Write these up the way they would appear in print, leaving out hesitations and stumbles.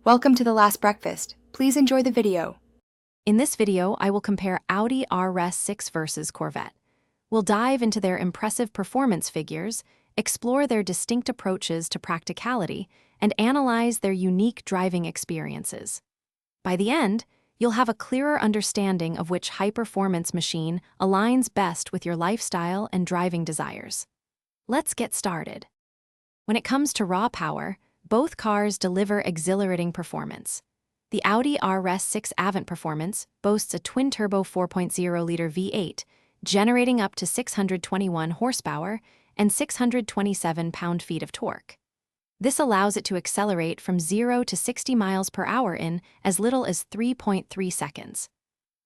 Welcome to The Last Breakfast. Please enjoy the video. In this video, I will compare Audi RS6 versus Corvette. We'll dive into their impressive performance figures, explore their distinct approaches to practicality, and analyze their unique driving experiences. By the end, you'll have a clearer understanding of which high-performance machine aligns best with your lifestyle and driving desires. Let's get started. When it comes to raw power, both cars deliver exhilarating performance. The Audi RS6 Avant Performance boasts a twin-turbo 4.0-liter V8, generating up to 621 horsepower and 627 pound-feet of torque. This allows it to accelerate from 0 to 60 miles per hour in as little as 3.3 seconds.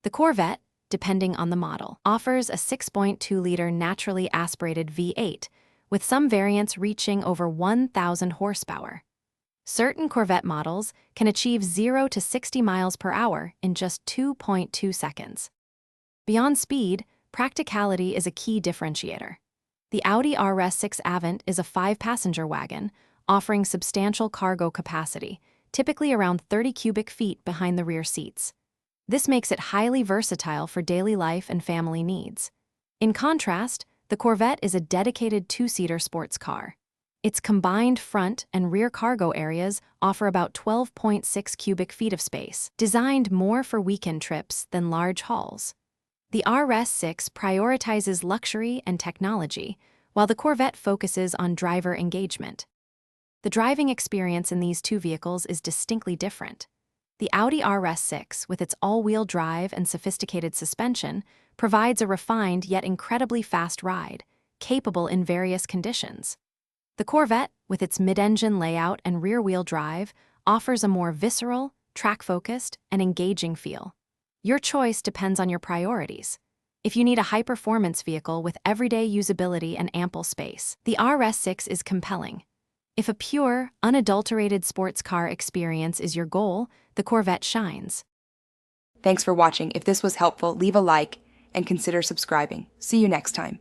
The Corvette, depending on the model, offers a 6.2-liter naturally aspirated V8, with some variants reaching over 1,000 horsepower. Certain Corvette models can achieve 0 to 60 miles per hour in just 2.2 seconds. Beyond speed, practicality is a key differentiator. The Audi RS6 Avant is a 5-passenger wagon, offering substantial cargo capacity, typically around 30 cubic feet behind the rear seats. This makes it highly versatile for daily life and family needs. In contrast, the Corvette is a dedicated 2-seater sports car. Its combined front and rear cargo areas offer about 12.6 cubic feet of space, designed more for weekend trips than large hauls. The RS6 prioritizes luxury and technology, while the Corvette focuses on driver engagement. The driving experience in these two vehicles is distinctly different. The Audi RS6, with its all-wheel drive and sophisticated suspension, provides a refined yet incredibly fast ride, capable in various conditions. The Corvette, with its mid-engine layout and rear-wheel drive, offers a more visceral, track-focused, and engaging feel. Your choice depends on your priorities. If you need a high-performance vehicle with everyday usability and ample space, the RS6 is compelling. If a pure, unadulterated sports car experience is your goal, the Corvette shines. Thanks for watching. If this was helpful, leave a like and consider subscribing. See you next time.